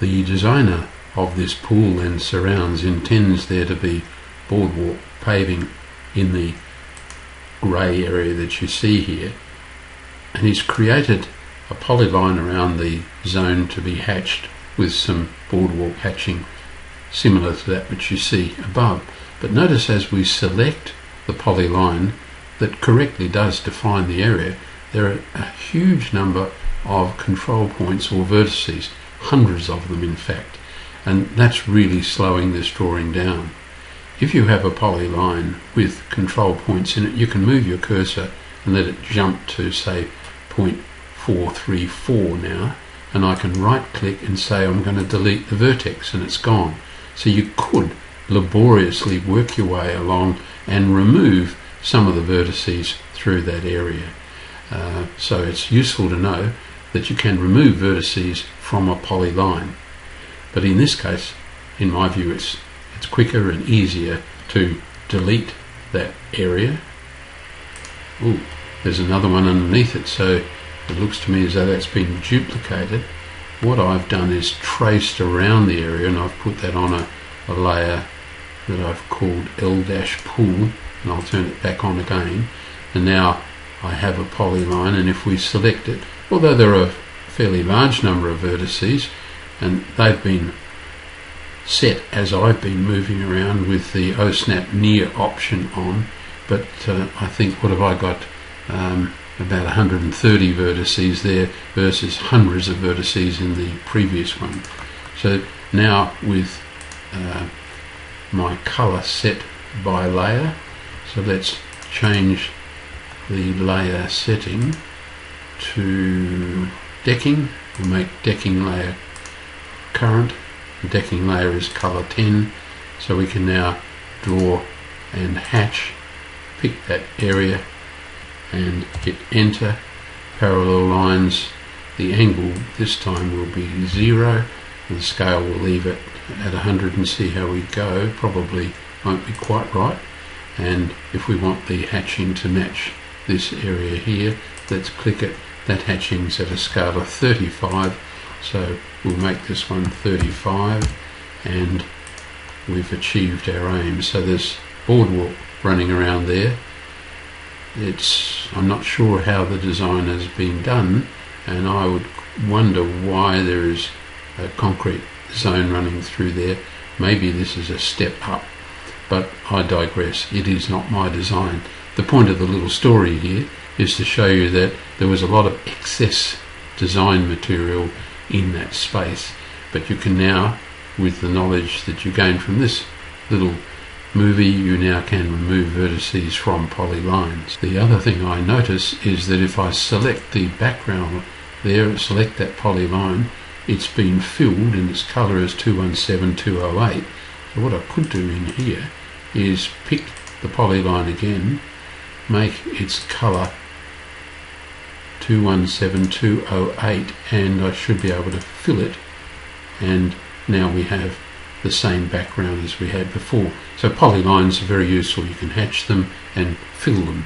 The designer of this pool and surrounds intends there to be boardwalk paving in the grey area that you see here, and he's created a polyline around the zone to be hatched with some boardwalk hatching similar to that which you see above. But notice as we select the polyline that correctly does define the area, there are a huge number of control points or vertices, hundreds of them in fact, and that's really slowing this drawing down. If you have a polyline with control points in it, you can move your cursor and let it jump to say 0.434 now, and I can right click and say I'm going to delete the vertex, and it's gone. So you could laboriously work your way along and remove some of the vertices through that area. So it's useful to know that you can remove vertices from a polyline, but in this case, in my view, it's quicker and easier to delete that area. Ooh, there's another one underneath it, so it looks to me as though that's been duplicated. What I've done is traced around the area, and I've put that on a layer that I've called L-pool, and I'll turn it back on again, and now I have a polyline. And if we select it, although there are a fairly large number of vertices and they've been set as I've been moving around with the OSnap near option on, but I think, what have I got, about 130 vertices there versus hundreds of vertices in the previous one. So now with my colour set by layer, so let's change the layer setting to decking. We'll make decking layer current. The decking layer is colour 10, so we can now draw and hatch, pick that area and hit enter. Parallel lines, the angle this time will be 0, and the scale will leave it at 100 and see how we go. Probably won't be quite right, and if we want the hatching to match this area here, let's click it. That hatching's at a scale of 35, so we'll make this one 35, and we've achieved our aim. So there's boardwalk running around there. I'm not sure how the design has been done, and I would wonder why there is a concrete zone running through there. Maybe this is a step up, but I digress. It is not my design. The point of the little story here is to show you that there was a lot of excess design material in that space, but you can now, with the knowledge that you gain from this little movie, you now can remove vertices from polylines. The other thing I notice is that if I select the background there, select that polyline, it's been filled and its colour is 217208. So what I could do in here is pick the polyline again, make its colour 217208, and I should be able to fill it, and now we have the same background as we had before. So polylines are very useful. You can hatch them and fill them.